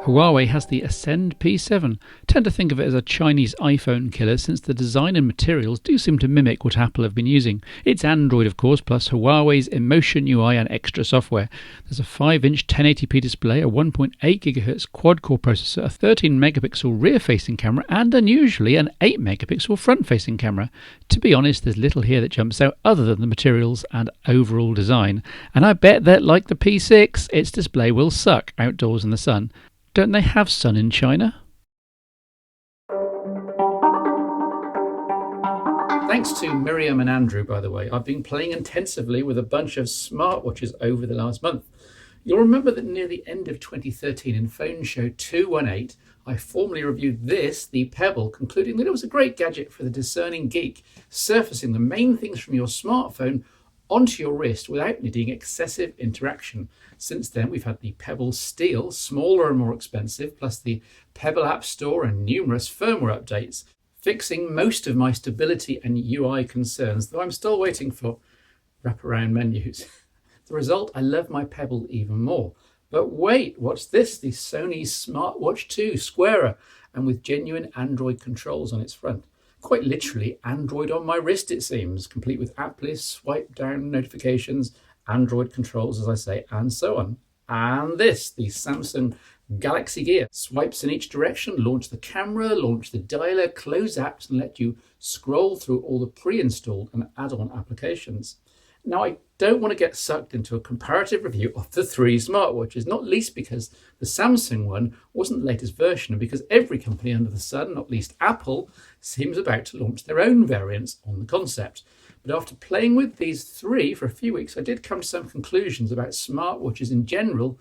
Huawei has the Ascend P7. Tend to think of it as a Chinese iPhone killer since the design and materials do seem to mimic what Apple have been using. It's Android, of course, plus Huawei's Emotion UI and extra software. There's a 5-inch 1080p display, a 1.8 GHz quad-core processor, a 13 megapixel rear-facing camera, and unusually an 8 megapixel front-facing camera. To be honest, there's little here that jumps out other than the materials and overall design. And I bet that, like the P6, its display will suck outdoors in the sun. Don't they have sun in China? Thanks to Miriam and Andrew, by the way. I've been playing intensively with a bunch of smartwatches over the last month. You'll remember that near the end of 2013 in Phone Show 218, I formally reviewed this, the Pebble, concluding that it was a great gadget for the discerning geek, surfacing the main things from your smartphone onto your wrist without needing excessive interaction. Since then, we've had the Pebble Steel, smaller and more expensive, plus the Pebble App Store and numerous firmware updates, fixing most of my stability and UI concerns, though I'm still waiting for wraparound menus. The result, I love my Pebble even more. But wait, what's this? The Sony Smartwatch 2 Squarer, and with genuine Android controls on its front. Quite literally, Android on my wrist, it seems, complete with app list, swipe down notifications, Android controls, as I say, and so on. And this, the Samsung Galaxy Gear, swipes in each direction, launch the camera, launch the dialer, close apps, and let you scroll through all the pre-installed and add-on applications. Now, I don't want to get sucked into a comparative review of the three smartwatches, not least because the Samsung one wasn't the latest version, and because every company under the sun, not least Apple, seems about to launch their own variants on the concept. But after playing with these three for a few weeks, I did come to some conclusions about smartwatches in general,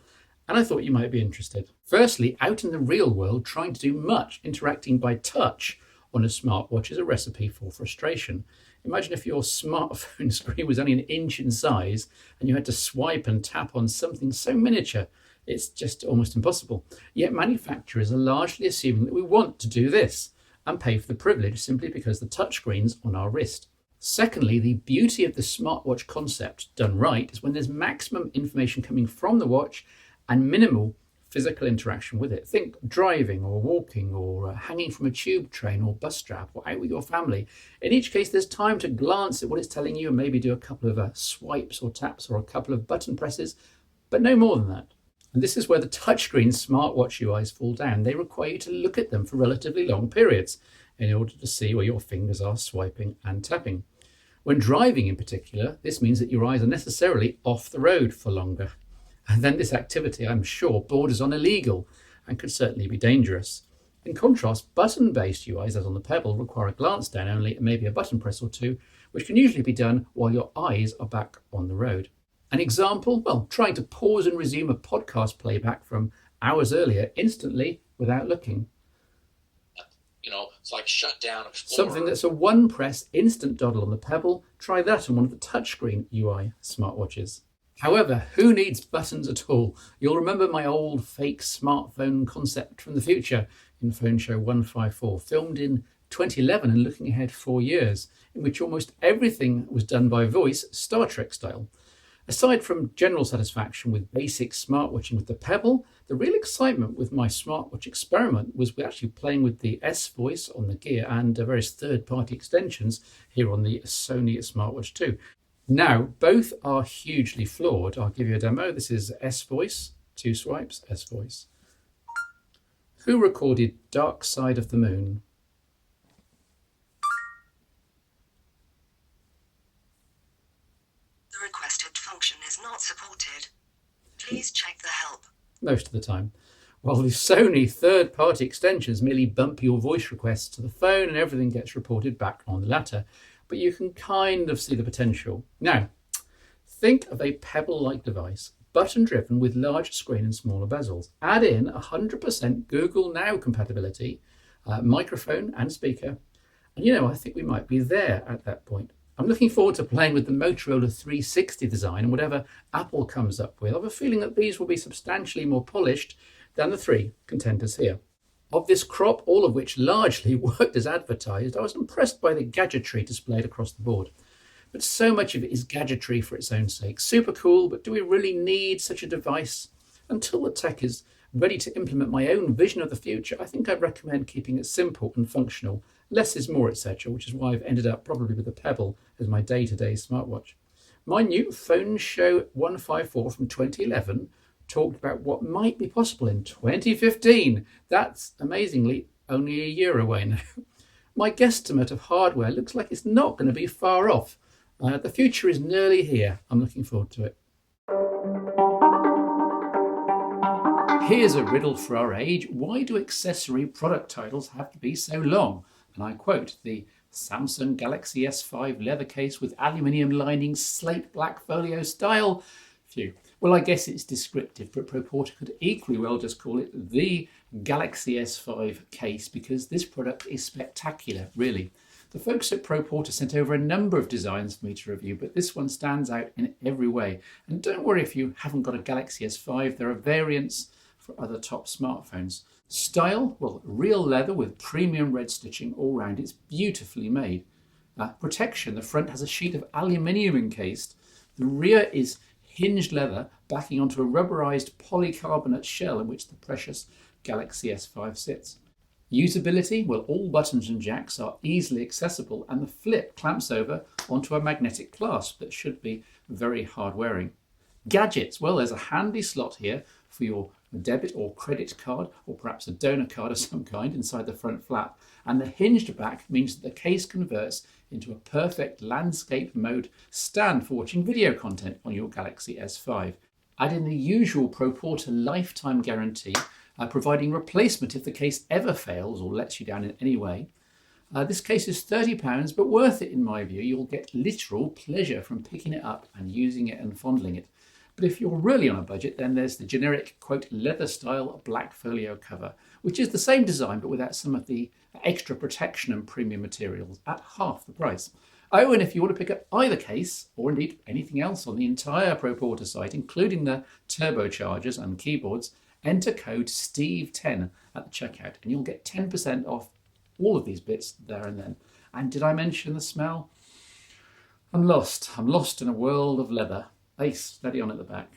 and I thought you might be interested. Firstly, out in the real world, trying to do much interacting by touch on a smartwatch is a recipe for frustration. Imagine if your smartphone screen was only an inch in size and you had to swipe and tap on something so miniature. It's just almost impossible. Yet manufacturers are largely assuming that we want to do this and pay for the privilege simply because the touchscreen's on our wrist. Secondly, the beauty of the smartwatch concept, done right, is when there's maximum information coming from the watch and minimal physical interaction with it. Think driving or walking or hanging from a tube train or bus strap or out with your family. In each case, there's time to glance at what it's telling you and maybe do a couple of swipes or taps or a couple of button presses, but no more than that. And this is where the touchscreen smartwatch UIs fall down. They require you to look at them for relatively long periods in order to see where your fingers are swiping and tapping. When driving in particular, this means that your eyes are necessarily off the road for longer. And then this activity, I'm sure, borders on illegal and could certainly be dangerous. In contrast, button-based UIs, as on the Pebble, require a glance down only and maybe a button press or two, which can usually be done while your eyes are back on the road. An example, well, trying to pause and resume a podcast playback from hours earlier instantly without looking. It's like shut down Explorer. Something that's a one-press instant doddle on the Pebble, try that on one of the touchscreen UI smartwatches. However, who needs buttons at all? You'll remember my old fake smartphone concept from the future in Phone Show 154, filmed in 2011 and looking ahead 4 years, in which almost everything was done by voice, Star Trek style. Aside from general satisfaction with basic smartwatching with the Pebble, the real excitement with my smartwatch experiment was actually playing with the S-Voice on the Gear and various third-party extensions here on the Sony Smartwatch 2. Now, both are hugely flawed. I'll give you a demo. This is S-Voice, 2 swipes, S-Voice. Who recorded Dark Side of the Moon? The requested function is not supported. Please check the help. Most of the time. While the Sony third-party extensions merely bump your voice requests to the phone and everything gets reported back on the latter. But you can kind of see the potential. Now, think of a Pebble-like device, button-driven with larger screen and smaller bezels. Add in 100% Google Now compatibility, microphone and speaker, and I think we might be there at that point. I'm looking forward to playing with the Motorola 360 design and whatever Apple comes up with. I have a feeling that these will be substantially more polished than the three contenders here. Of this crop, all of which largely worked as advertised, I was impressed by the gadgetry displayed across the board. But so much of it is gadgetry for its own sake. Super cool, but do we really need such a device? Until the tech is ready to implement my own vision of the future, I think I'd recommend keeping it simple and functional. Less is more, etc., which is why I've ended up probably with the Pebble as my day-to-day smartwatch. My new Phone Show 154 from 2011 talked about what might be possible in 2015. That's amazingly only a year away now. My guesstimate of hardware looks like it's not going to be far off. The future is nearly here. I'm looking forward to it. Here's a riddle for our age. Why do accessory product titles have to be so long? And I quote, the Samsung Galaxy S5 leather case with aluminium lining, slate black folio style. Phew. Well, I guess it's descriptive, but ProPorter could equally well just call it the Galaxy S5 case because this product is spectacular, really. The folks at ProPorter sent over a number of designs for me to review, but this one stands out in every way. And don't worry if you haven't got a Galaxy S5, there are variants for other top smartphones. Style, well, real leather with premium red stitching all round. It's beautifully made. Protection, the front has a sheet of aluminium encased. The rear is hinged leather backing onto a rubberized polycarbonate shell in which the precious Galaxy S5 sits. Usability, well, all buttons and jacks are easily accessible and the flip clamps over onto a magnetic clasp that should be very hard wearing. Gadgets, well, there's a handy slot here for your debit or credit card, or perhaps a donor card of some kind inside the front flap. And the hinged back means that the case converts into a perfect landscape mode stand for watching video content on your Galaxy S5. Add in the usual ProPorter lifetime guarantee, providing replacement if the case ever fails or lets you down in any way. This case is £30, but worth it in my view. You'll get literal pleasure from picking it up and using it and fondling it. But if you're really on a budget, then there's the generic, quote, leather style black folio cover, which is the same design but without some of the extra protection and premium materials at half the price. Oh, and if you want to pick up either case, or indeed anything else on the entire ProPorter site, including the turbochargers and keyboards, enter code STEVE10 at the checkout and you'll get 10% off all of these bits there and then. And did I mention the smell? I'm lost in a world of leather. Ace, steady on at the back.